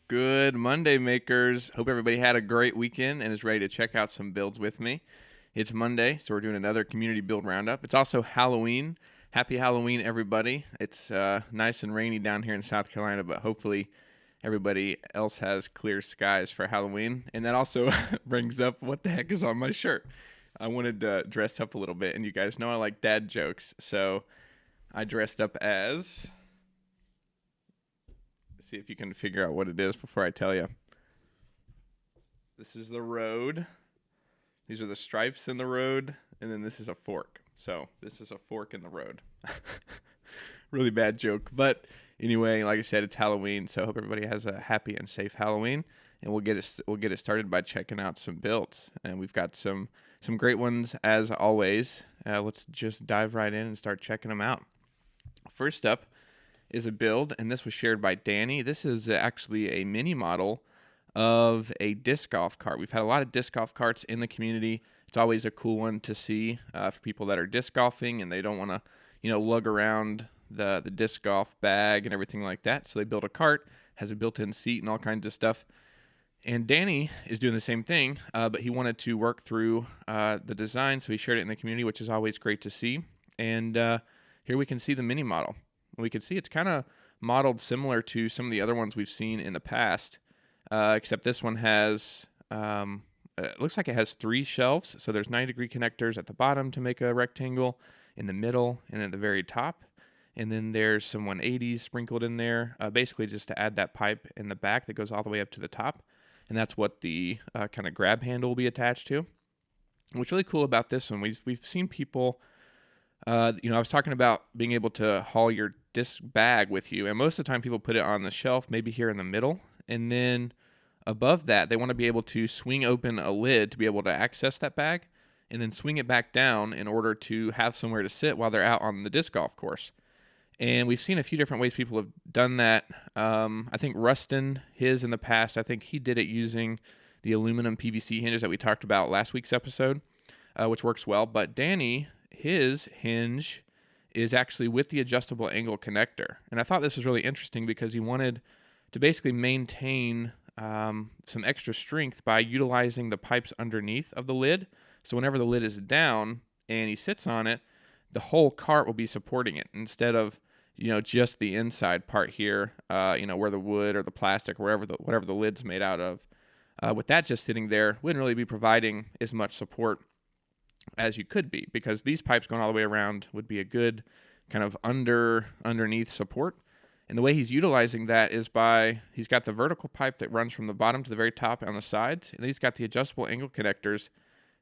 Good Monday, makers. Hope everybody had a great weekend and is ready to check out some builds with me. It's Monday, so we're doing another community build roundup. It's also Halloween. Happy Halloween, everybody. It's nice and rainy down here in South Carolina, but hopefully everybody else has clear skies for Halloween. And that also brings up what the heck is on my shirt. I wanted to dress up a little bit, and you guys know I like dad jokes, so I dressed up as... See if you can figure out what it is before I tell you. This is the road. These are the stripes in the road, and then this is a fork. So this is a fork in the road. Really bad joke, but anyway, like I said, it's Halloween, so I hope everybody has a happy and safe Halloween. And we'll get it started by checking out some builds, and we've got some great ones as always. Let's just dive right in and start checking them out. First up is a build, and this was shared by Danny. This is actually a mini model of a disc golf cart. We've had a lot of disc golf carts in the community. It's always a cool one to see for people that are disc golfing and they don't want to, lug around the disc golf bag and everything like that. So they build a cart, has a built-in seat and all kinds of stuff. And Danny is doing the same thing, but he wanted to work through the design, so he shared it in the community, which is always great to see. And here we can see the mini model. We can see it's kind of modeled similar to some of the other ones we've seen in the past, except this one has, it looks like it has 3 shelves. So there's 90-degree connectors at the bottom to make a rectangle, in the middle, and at the very top. And then there's some 180s sprinkled in there, basically just to add that pipe in the back that goes all the way up to the top. And that's what the kind of grab handle will be attached to. What's really cool about this one, we've seen people... I was talking about being able to haul your disc bag with you, and most of the time people put it on the shelf, maybe here in the middle, and then above that, they want to be able to swing open a lid to be able to access that bag, and then swing it back down in order to have somewhere to sit while they're out on the disc golf course. And we've seen a few different ways people have done that. I think Rustin, his in the past, I think he did it using the aluminum PVC hinges that we talked about last week's episode, which works well, but Danny... his hinge is actually with the adjustable angle connector. And I thought this was really interesting because he wanted to basically maintain some extra strength by utilizing the pipes underneath of the lid. So whenever the lid is down and he sits on it, the whole cart will be supporting it instead of, just the inside part here, where the wood or the plastic, whatever the lid's made out of. With that just sitting there, wouldn't really be providing as much support as you could be, because these pipes going all the way around would be a good kind of underneath support. And the way he's utilizing that is he's got the vertical pipe that runs from the bottom to the very top on the sides, and then he's got the adjustable angle connectors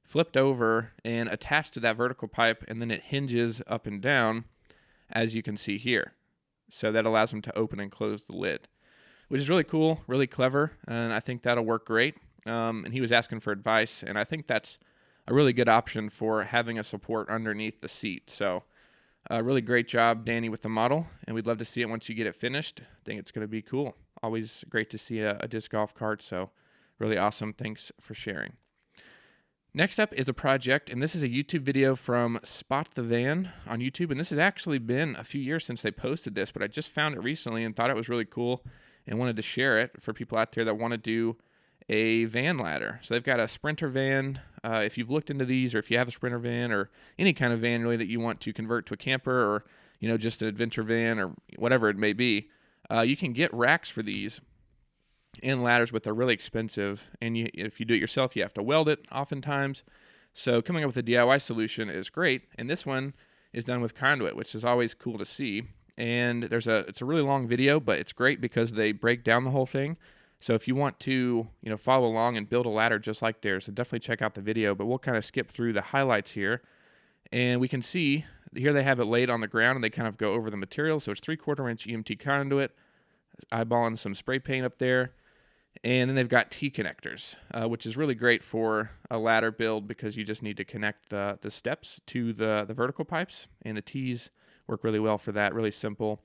flipped over and attached to that vertical pipe, and then it hinges up and down, as you can see here. So that allows him to open and close the lid, which is really cool, really clever, and I think that'll work great. And he was asking for advice, and I think that's a really good option for having a support underneath the seat. So really great job, Danny, with the model, and we'd love to see it once you get it finished. I think it's going to be cool. Always great to see a disc golf cart, so really awesome. Thanks for sharing. Next up is a project, and this is a YouTube video from Spot the Van on YouTube, and this has actually been a few years since they posted this, but I just found it recently and thought it was really cool and wanted to share it for people out there that want to do a van ladder. So they've got a Sprinter van. If you've looked into these, or if you have a Sprinter van or any kind of van really that you want to convert to a camper, or just an adventure van or whatever it may be, you can get racks for these and ladders, but they're really expensive. And if you do it yourself, you have to weld it oftentimes. So coming up with a DIY solution is great. And this one is done with conduit, which is always cool to see. And it's a really long video, but it's great because they break down the whole thing. So if you want to, follow along and build a ladder just like theirs, so definitely check out the video. But we'll kind of skip through the highlights here. And we can see here they have it laid on the ground, and they kind of go over the material. So it's 3/4 inch EMT conduit, eyeballing some spray paint up there. And then they've got T connectors, which is really great for a ladder build because you just need to connect the steps to the vertical pipes. And the T's work really well for that, really simple.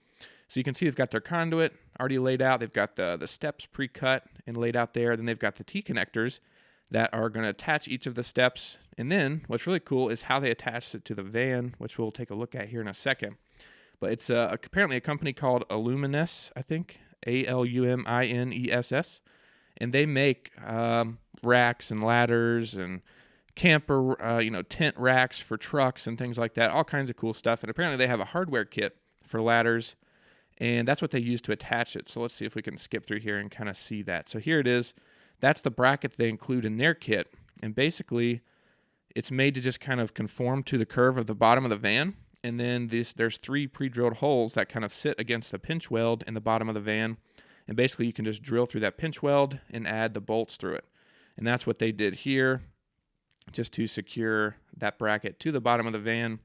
So you can see they've got their conduit already laid out. They've got the steps pre-cut and laid out there. Then they've got the T connectors that are going to attach each of the steps. And then what's really cool is how they attach it to the van, which we'll take a look at here in a second. But it's apparently a company called Illuminous, I think, Alumines, and they make racks and ladders and camper, tent racks for trucks and things like that, all kinds of cool stuff. And apparently they have a hardware kit for ladders, and that's what they use to attach it. So let's see if we can skip through here and kind of see that. So here it is. That's the bracket they include in their kit, and basically it's made to just kind of conform to the curve of the bottom of the van. And then there's 3 pre-drilled holes that kind of sit against the pinch weld in the bottom of the van. And basically you can just drill through that pinch weld and add the bolts through it. And that's what they did here, just to secure that bracket to the bottom of the van.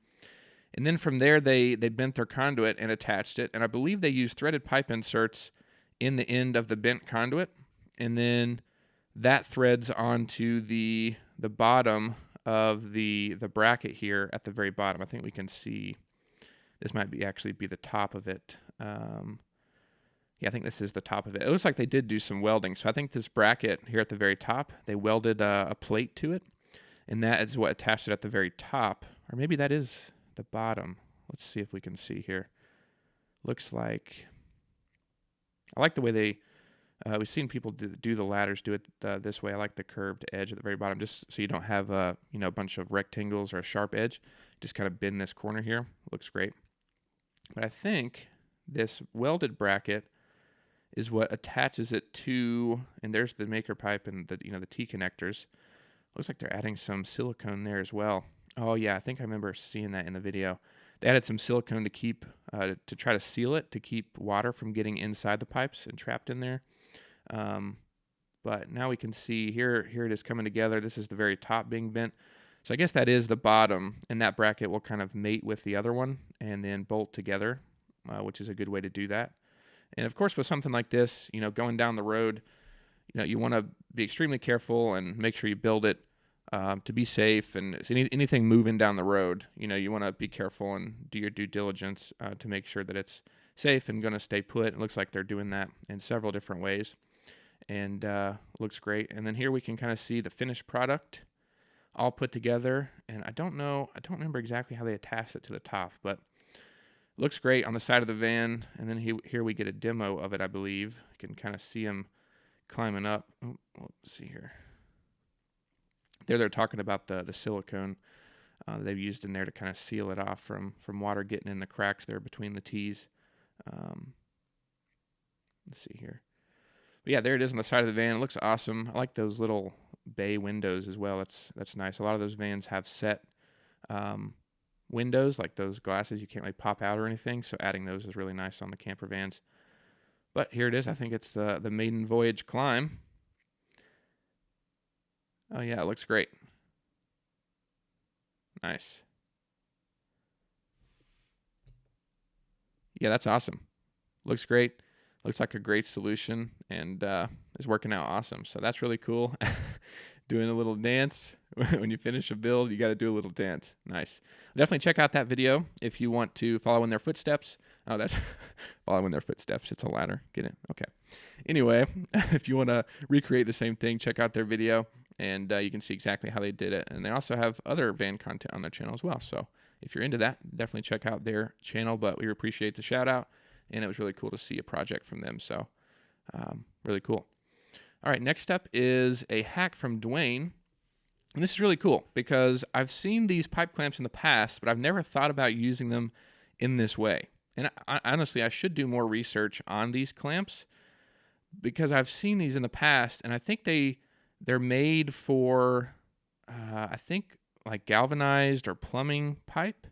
And then from there, they bent their conduit and attached it. And I believe they used threaded pipe inserts in the end of the bent conduit. And then that threads onto the bottom of the bracket here at the very bottom. I think we can see this might actually be the top of it. Yeah, I think this is the top of it. It looks like they did do some welding. So I think this bracket here at the very top, they welded a plate to it, and that is what attached it at the very top. Or maybe that is the bottom. Let's see if we can see here. Looks like, I like the way we've seen people do the ladders, do it this way. I like the curved edge at the very bottom, just so you don't have a bunch of rectangles or a sharp edge. Just kind of bend this corner here. Looks great. But I think this welded bracket is what attaches it to, and there's the maker pipe and the T connectors. Looks like they're adding some silicone there as well. Oh yeah, I think I remember seeing that in the video. They added some silicone to keep to try to seal it, to keep water from getting inside the pipes and trapped in there. But now we can see here it is coming together. This is the very top being bent. So I guess that is the bottom, and that bracket will kind of mate with the other one and then bolt together, which is a good way to do that. And of course, with something like this, going down the road, you want to be extremely careful and make sure you build it to be safe. And anything moving down the road, you want to be careful and do your due diligence to make sure that it's safe and going to stay put. It looks like they're doing that in several different ways, and looks great. And then here we can kind of see the finished product all put together. And I don't remember exactly how they attached it to the top, but looks great on the side of the van. And then here we get a demo of it, I believe. You can kind of see him climbing up. Oh, let's see here. There they're talking about the silicone they've used in there to kind of seal it off from water getting in the cracks there between the T's. Let's see here. But yeah, there it is on the side of the van. It looks awesome. I like those little bay windows as well. That's nice. A lot of those vans have set windows, like those glasses you can't really pop out or anything. So adding those is really nice on the camper vans. But here it is. I think it's the maiden voyage climb. Oh yeah, it looks great. Nice. Yeah, that's awesome. Looks great. Looks like a great solution, and is working out awesome. So that's really cool. Doing a little dance. When you finish a build, you got to do a little dance. Nice. Definitely check out that video if you want to follow in their footsteps. Oh, that's following their footsteps. It's a ladder. Get it? Okay. Anyway, if you want to recreate the same thing, check out their video, and you can see exactly how they did it. And they also have other van content on their channel as well. So if you're into that, definitely check out their channel. But we appreciate the shout out, and it was really cool to see a project from them. So really cool. All right, next up is a hack from Dwayne. And this is really cool because I've seen these pipe clamps in the past, but I've never thought about using them in this way. And honestly, I should do more research on these clamps because I've seen these in the past, and I think they're made for, I think, like galvanized or plumbing pipe.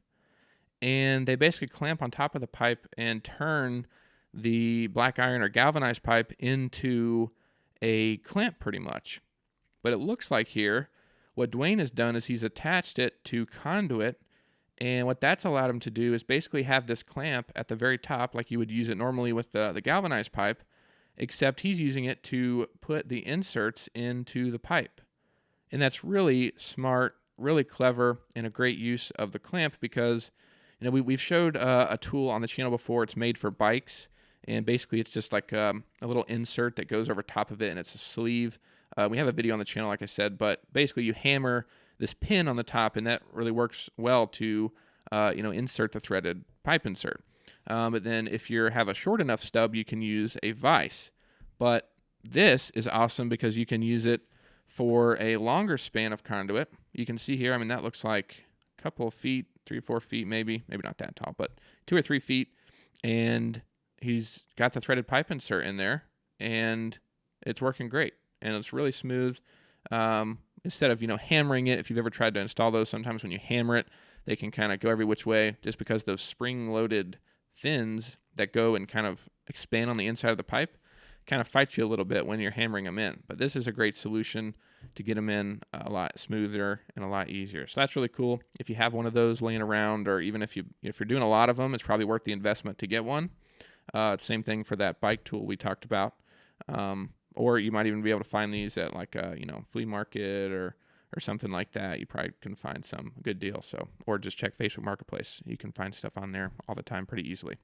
And they basically clamp on top of the pipe and turn the black iron or galvanized pipe into a clamp pretty much. But it looks like here, what Dwayne has done is he's attached it to conduit, and what that's allowed him to do is basically have this clamp at the very top like you would use it normally with the galvanized pipe, except he's using it to put the inserts into the pipe. And that's really smart, really clever, and a great use of the clamp because we've showed a tool on the channel before. It's made for bikes, and basically it's just like a little insert that goes over top of it, and it's a sleeve. We have a video on the channel, like I said, but basically you hammer this pin on the top, and that really works well to insert the threaded pipe insert. But then if you have a short enough stub, you can use a vise. But this is awesome because you can use it for a longer span of conduit. You can see here, I mean, that looks like a couple of feet, 3 or 4 feet maybe not that tall, but 2 or 3 feet. And he's got the threaded pipe insert in there, and it's working great. And it's really smooth. Instead of, hammering it, if you've ever tried to install those, sometimes when you hammer it, they can kind of go every which way just because those spring-loaded fins that go and kind of expand on the inside of the pipe kind of fight you a little bit when you're hammering them in. But this is a great solution to get them in a lot smoother and a lot easier. So that's really cool. If you have one of those laying around, or even if you're doing a lot of them, it's probably worth the investment to get one. Same thing for that bike tool we talked about. Or you might even be able to find these at like a flea market or something like that. You probably can find some good deal. So, or just check Facebook Marketplace. You can find stuff on there all the time pretty easily.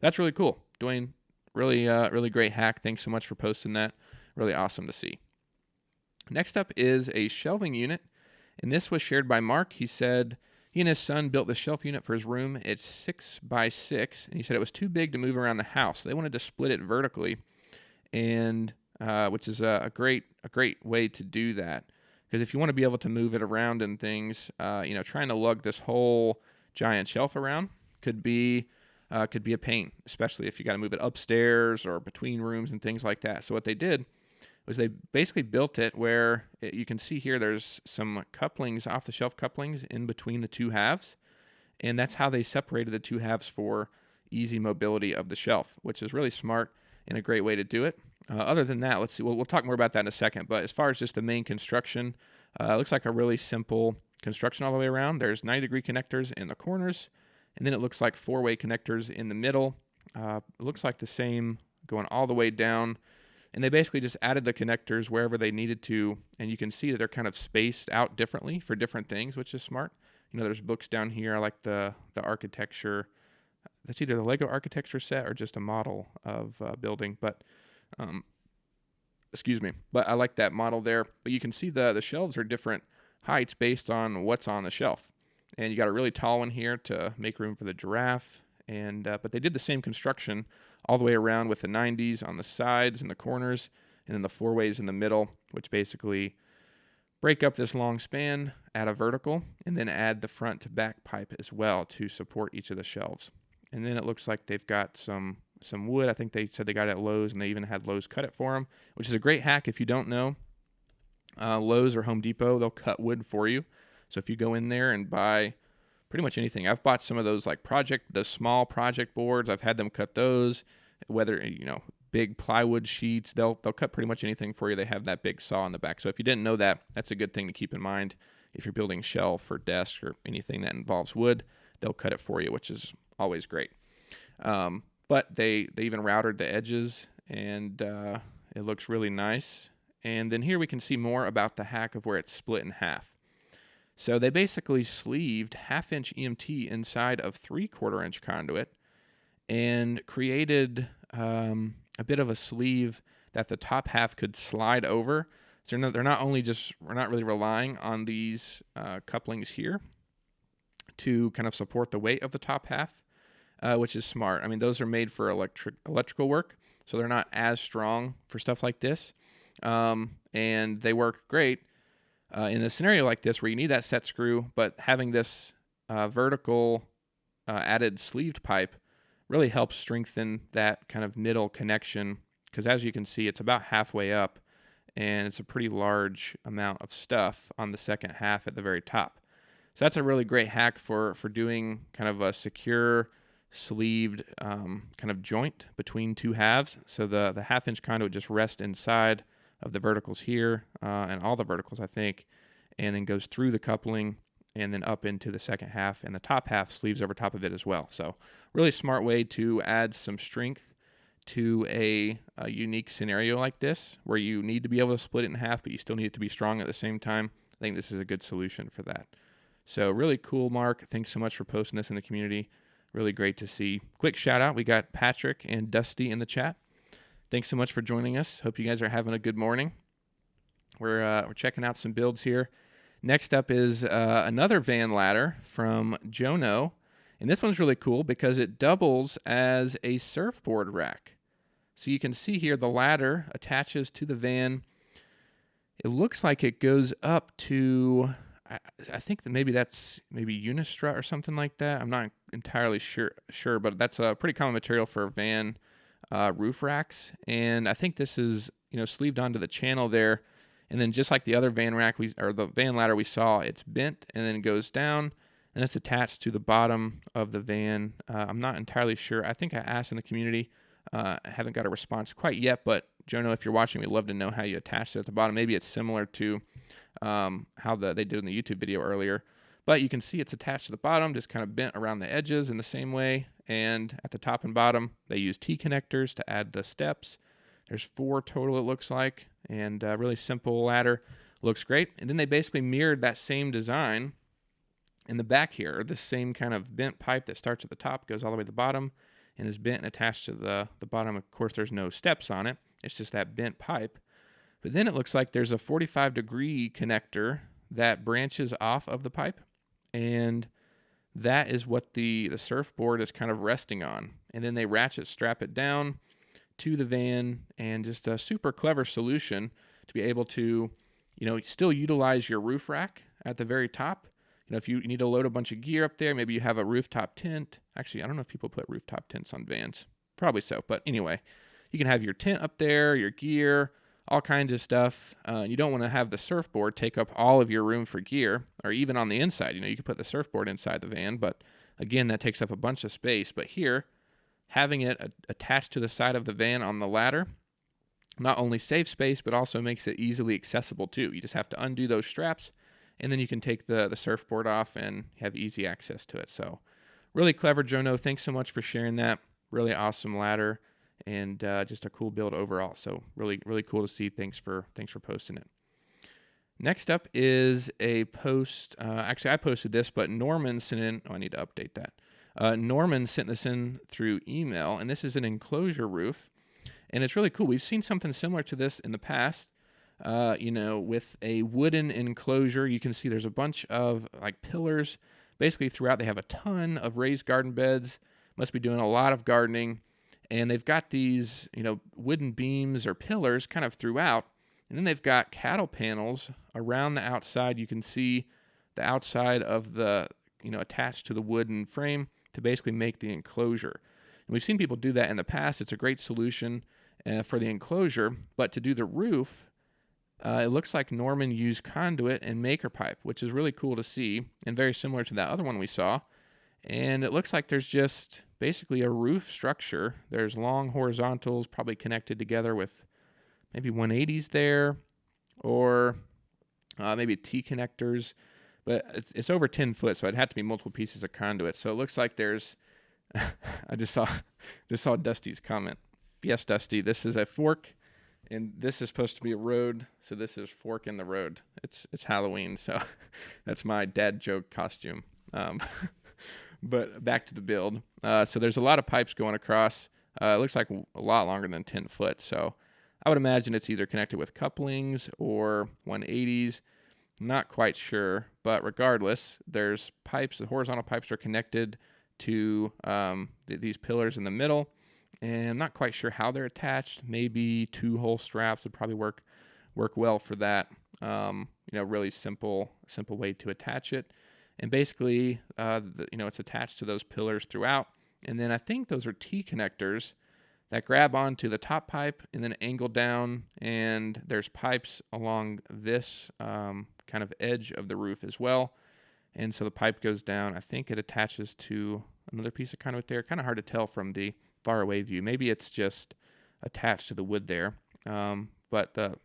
That's really cool. Dwayne, really great hack. Thanks so much for posting that. Really awesome to see. Next up is a shelving unit, and this was shared by Mark. He said he and his son built the shelf unit for his room. It's 6 by 6, and he said it was too big to move around the house. So they wanted to split it vertically, and which is a great way to do that. Because if you want to be able to move it around and things, trying to lug this whole giant shelf around could be a pain, especially if you got to move it upstairs or between rooms and things like that. So what they did was they basically built it where you can see here there's some couplings, off-the-shelf couplings in between the two halves, and that's how they separated the two halves for easy mobility of the shelf, which is really smart and a great way to do it. Other than that, let's see. We'll talk more about that in a second. But as far as just the main construction, it looks like a really simple construction all the way around. There's 90-degree connectors in the corners, and then it looks like 4-way connectors in the middle. It looks like the same going all the way down. And they basically just added the connectors wherever they needed to, and you can see that they're kind of spaced out differently for different things, which is smart. There's books down here. I like the architecture. That's either the Lego architecture set or just a model of building, but excuse me. But I like that model there. But you can see the shelves are different heights based on what's on the shelf. And you got a really tall one here to make room for the giraffe. And but they did the same construction all the way around with the 90s on the sides and the corners, and then the 4-ways in the middle, which basically break up this long span, add a vertical, and then add the front to back pipe as well to support each of the shelves. And then it looks like they've got some wood. I think they said they got it at Lowe's, and they even had Lowe's cut it for them, which is a great hack. If you don't know, Lowe's or Home Depot, they'll cut wood for you. So if you go in there and buy pretty much anything, I've bought some of those like the small project boards. I've had them cut those, whether, big plywood sheets, they'll cut pretty much anything for you. They have that big saw in the back. So if you didn't know that, that's a good thing to keep in mind. If you're building shelf or desk or anything that involves wood, they'll cut it for you, which is always great. But they even routed the edges, and it looks really nice. And then here we can see more about the hack of where it's split in half. So they basically sleeved 1/2-inch EMT inside of 3/4-inch conduit and created a bit of a sleeve that the top half could slide over. So we're not really relying on these couplings here to kind of support the weight of the top half, which is smart. I mean, those are made for electrical work, so they're not as strong for stuff like this, and they work great in a scenario like this where you need that set screw, but having this vertical added sleeved pipe really helps strengthen that kind of middle connection, because as you can see, it's about halfway up, and it's a pretty large amount of stuff on the second half at the very top. So that's a really great hack for doing kind of a secure sleeved kind of joint between two halves. So the 1/2-inch conduit just rests inside of the verticals here, and all the verticals, I think, and then goes through the coupling and then up into the second half, and the top half sleeves over top of it as well. So really smart way to add some strength to a unique scenario like this, where you need to be able to split it in half, but you still need it to be strong at the same time. I think this is a good solution for that. So really cool, Mark. Thanks so much for posting this in the community. Really great to see. Quick shout out. We got Patrick and Dusty in the chat. Thanks so much for joining us. Hope you guys are having a good morning. We're checking out some builds here. Next up is another van ladder from Jono, And this one's really cool because it doubles as a surfboard rack. So you can see here the ladder attaches to the van. It looks like it goes up to, I think that that's Unistrut or something like that. I'm not entirely sure, but that's a pretty common material for van roof racks. And I think this is, sleeved onto the channel there. And then just like the other van rack, the van ladder we saw, it's bent and then it goes down and it's attached to the bottom of the van. I'm not entirely sure. I think I asked in the community. I haven't got a response quite yet, but Jono, if you're watching, we'd love to know how you attach it at the bottom. Maybe it's similar to how they did in the YouTube video earlier. But you can see it's attached to the bottom, just kind of bent around the edges in the same way. And at the top and bottom, they use T-connectors to add the steps. There's 4 total, it looks like, and a really simple ladder. Looks great. And then they basically mirrored that same design in the back here, the same kind of bent pipe that starts at the top, goes all the way to the bottom, and is bent and attached to the bottom. Of course, there's no steps on it. It's just that bent pipe. But then it looks like there's a 45-degree connector that branches off of the pipe, and that is what the surfboard is kind of resting on. And then they ratchet strap it down to the van, and just a super clever solution to be able to, still utilize your roof rack at the very top. If you need to load a bunch of gear up there, maybe you have a rooftop tent. Actually, I don't know if people put rooftop tents on vans. Probably so. But anyway, you can have your tent up there, your gear, all kinds of stuff. You don't want to have the surfboard take up all of your room for gear, or even on the inside. You can put the surfboard inside the van, but again, that takes up a bunch of space. But here, having it attached to the side of the van on the ladder not only saves space, but also makes it easily accessible too. You just have to undo those straps, and then you can take the surfboard off and have easy access to it. So really clever, Jono. Thanks so much for sharing that. Really awesome ladder, and just a cool build overall. So really, really cool to see. Thanks for posting it. Next up is a post. Actually, I posted this, but Norman sent in. Oh, I need to update that. Norman sent this in through email, and this is an enclosure roof, and it's really cool. We've seen something similar to this in the past, with a wooden enclosure. You can see there's a bunch of pillars basically throughout. They have a ton of raised garden beds, must be doing a lot of gardening, and they've got these, wooden beams or pillars kind of throughout, and then they've got cattle panels around the outside. You can see the outside of the, attached to the wooden frame to basically make the enclosure. And we've seen people do that in the past. It's a great solution for the enclosure, but to do the roof, it looks like Norman used conduit and maker pipe, which is really cool to see and very similar to that other one we saw. And it looks like there's just basically a roof structure. There's long horizontals probably connected together with maybe 180s there, or maybe T-connectors. But it's over 10 foot, so it'd have to be multiple pieces of conduit. So it looks like there's, I just saw Dusty's comment. Yes, Dusty, this is a fork, and this is supposed to be a road, so this is fork in the road. It's Halloween, so that's my dad joke costume. But back to the build. So there's a lot of pipes going across. It looks like a lot longer than 10 foot, so I would imagine it's either connected with couplings or 180s. Not quite sure, but regardless, there's pipes. The horizontal pipes are connected to these pillars in the middle, and I'm not quite sure how they're attached. Maybe 2-hole straps would probably work well for that. Really simple way to attach it, and basically, it's attached to those pillars throughout. And then I think those are T-connectors that grab onto the top pipe and then angle down, and there's pipes along this kind of edge of the roof as well. And so the pipe goes down. I think it attaches to another piece of conduit there. Kind of hard to tell from the far away view. Maybe it's just attached to the wood there. But the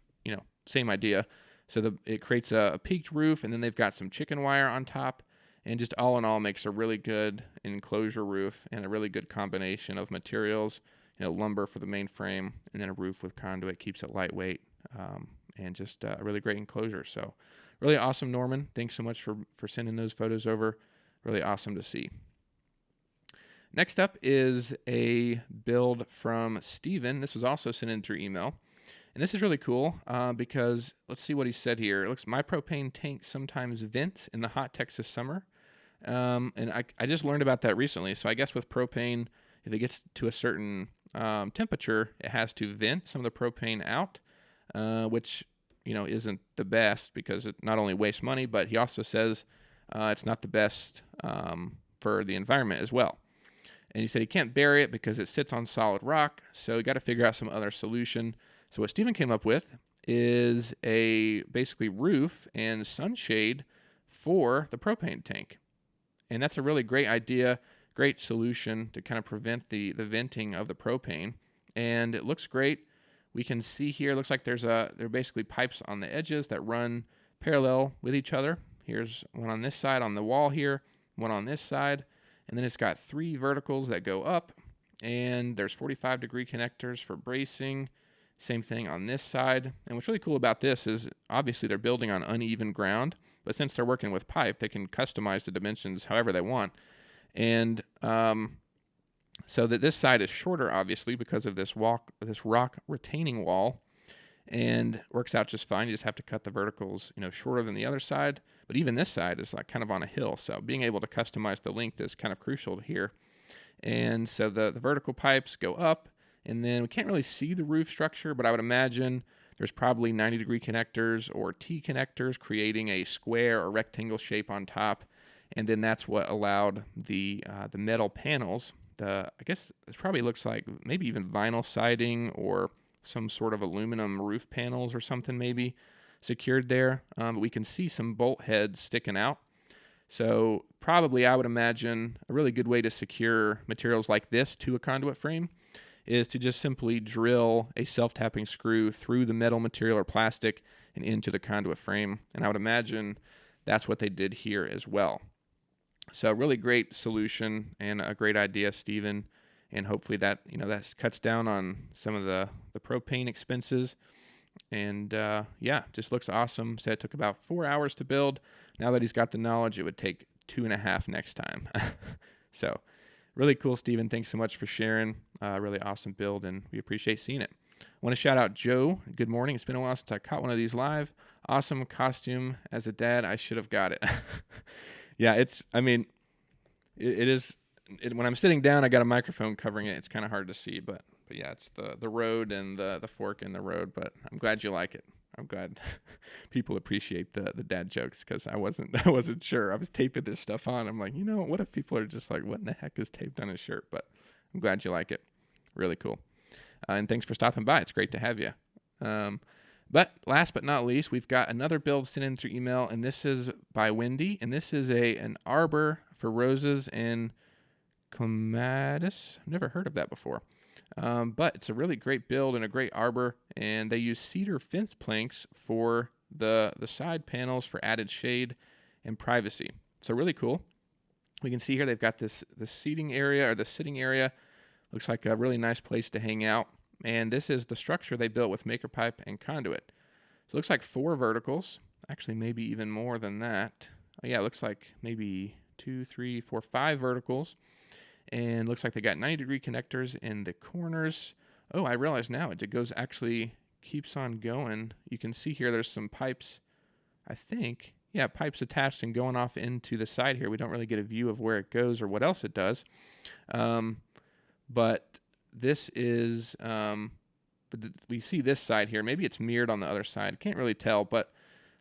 same idea. So it creates a peaked roof, and then they've got some chicken wire on top, and just all in all makes a really good enclosure roof and a really good combination of materials. Lumber for the main frame, and then a roof with conduit keeps it lightweight, and just a really great enclosure. So really awesome, Norman. Thanks so much for sending those photos over. Really awesome to see. Next up is a build from Steven. This was also sent in through email. And this is really cool because let's see what he said here. It looks, my propane tank sometimes vents in the hot Texas summer. And I just learned about that recently. So I guess with propane, if it gets to a certain temperature, it has to vent some of the propane out, which isn't the best because it not only wastes money, but he also says it's not the best for the environment as well. And he said he can't bury it because it sits on solid rock, so you got to figure out some other solution. So what Stephen came up with is a basically roof and sunshade for the propane tank. And that's a really great idea, great solution to kind of prevent the venting of the propane. And it looks great. We can see here, it looks like there are basically pipes on the edges that run parallel with each other. Here's one on this side on the wall here, one on this side, and then it's got 3 verticals that go up, and there's 45-degree connectors for bracing. Same thing on this side. And what's really cool about this is obviously they're building on uneven ground, but since they're working with pipe, they can customize the dimensions however they want. And so that this side is shorter, obviously, because of this rock retaining wall, and works out just fine. You just have to cut the verticals, shorter than the other side. But even this side is like kind of on a hill, so being able to customize the length is kind of crucial here. And so the vertical pipes go up, and then we can't really see the roof structure, but I would imagine there's probably 90-degree connectors or T connectors creating a square or rectangle shape on top, and then that's what allowed the metal panels. I guess it probably looks like maybe even vinyl siding or some sort of aluminum roof panels or something maybe secured there. But we can see some bolt heads sticking out. So probably I would imagine a really good way to secure materials like this to a conduit frame is to just simply drill a self-tapping screw through the metal material or plastic and into the conduit frame. And I would imagine that's what they did here as well. So really great solution and a great idea, Stephen. And hopefully that cuts down on some of the propane expenses. And just looks awesome. Said it took about 4 hours to build. Now that he's got the knowledge, it would take 2.5 next time. So really cool, Stephen. Thanks so much for sharing. Really awesome build, and we appreciate seeing it. I want to shout out Joe. Good morning. It's been a while since I caught one of these live. Awesome costume. As a dad, I should have got it. Yeah, it is. When I'm sitting down, I got a microphone covering it. It's kind of hard to see, but yeah, it's the road and the fork in the road. But I'm glad you like it. I'm glad people appreciate the dad jokes because I wasn't sure. I was taping this stuff on. I'm like, what if people are just like, what in the heck is taped on his shirt? But I'm glad you like it. Really cool. And thanks for stopping by. It's great to have you. But last but not least, we've got another build sent in through email, and this is by Wendy, and this is an arbor for roses and clematis. I've never heard of that before. But it's a really great build and a great arbor, and they use cedar fence planks for the side panels for added shade and privacy. So really cool. We can see here they've got the seating area or the sitting area. Looks like a really nice place to hang out. And this is the structure they built with maker pipe and conduit. So it looks like 4 verticals. Actually, maybe even more than that. Oh, yeah, it looks like maybe 2, 3, 4, 5 verticals. And looks like they got 90-degree connectors in the corners. Oh, I realize now it keeps on going. You can see here there's some pipes, I think. Yeah, pipes attached and going off into the side here. We don't really get a view of where it goes or what else it does. But this is, we see this side here. Maybe it's mirrored on the other side. Can't really tell, but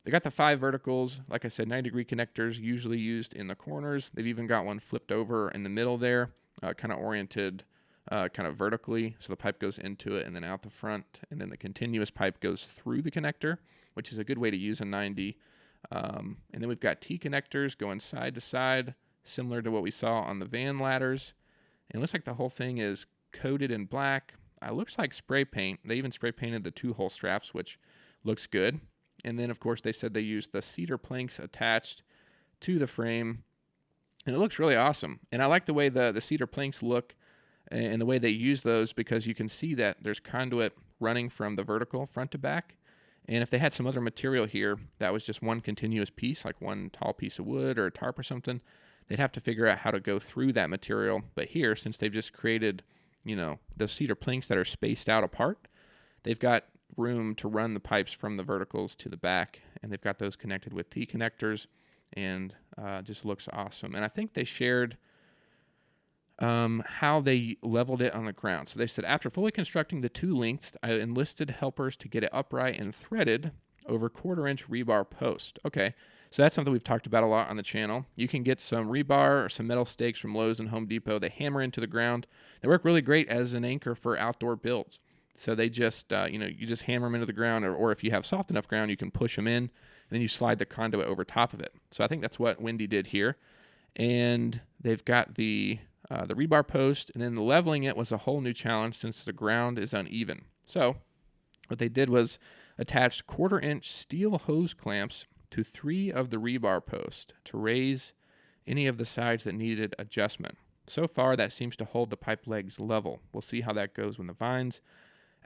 they got the 5 verticals. Like I said, 90-degree connectors usually used in the corners. They've even got one flipped over in the middle there, kind of oriented kind of vertically. So the pipe goes into it and then out the front. And then the continuous pipe goes through the connector, which is a good way to use a 90. And then we've got T connectors going side to side, similar to what we saw on the van ladders. And it looks like the whole thing is coated in black. It looks like spray paint. They even spray painted the 2-hole straps, which looks good. And then, of course, they said they used the cedar planks attached to the frame. And it looks really awesome. And I like the way the cedar planks look and the way they use those because you can see that there's conduit running from the vertical front to back. And if they had some other material here that was just one continuous piece, like one tall piece of wood or a tarp or something, they'd have to figure out how to go through that material. But here, since they've just created, the cedar planks that are spaced out apart, they've got room to run the pipes from the verticals to the back, and they've got those connected with T connectors. and just looks awesome. And I think they shared how they leveled it on the ground. So they said, after fully constructing the 2 lengths, I enlisted helpers to get it upright and threaded over 1/4-inch rebar post. Okay, so that's something we've talked about a lot on the channel. You can get some rebar or some metal stakes from Lowe's and Home Depot. They hammer into the ground. They work really great as an anchor for outdoor builds. So they just, you just hammer them into the ground, or if you have soft enough ground, you can push them in, and then you slide the conduit over top of it. So I think that's what Wendy did here. And they've got the rebar post, and then the leveling it was a whole new challenge since the ground is uneven. So what they did was attached 1/4-inch steel hose clamps to 3 of the rebar posts to raise any of the sides that needed adjustment. So far, that seems to hold the pipe legs level. We'll see how that goes when the vines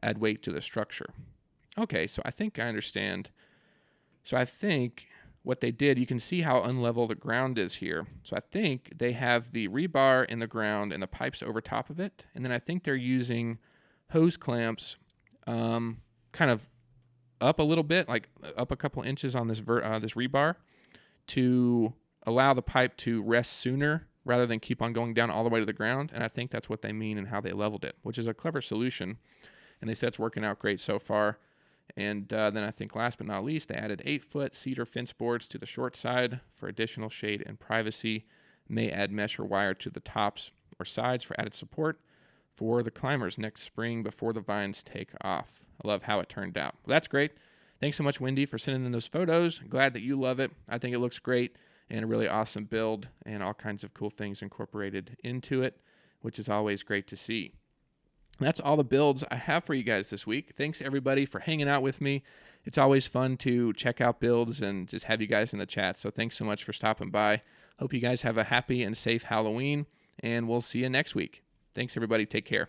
add weight to the structure. Okay, so I think I understand. So I think what they did, you can see how unlevel the ground is here. So I think they have the rebar in the ground and the pipes over top of it. And then I think they're using hose clamps kind of up a little bit, like up a couple inches on this this rebar, to allow the pipe to rest sooner rather than keep on going down all the way to the ground. And I think that's what they mean and how they leveled it, which is a clever solution. And they said it's working out great so far. And then I think last but not least, they added 8-foot cedar fence boards to the short side for additional shade and privacy. May add mesh or wire to the tops or sides for added support for the climbers next spring before the vines take off. I love how it turned out. Well, that's great. Thanks so much, Wendy, for sending in those photos. Glad that you love it. I think it looks great and a really awesome build and all kinds of cool things incorporated into it, which is always great to see. That's all the builds I have for you guys this week. Thanks, everybody, for hanging out with me. It's always fun to check out builds and just have you guys in the chat. So thanks so much for stopping by. Hope you guys have a happy and safe Halloween, and we'll see you next week. Thanks, everybody. Take care.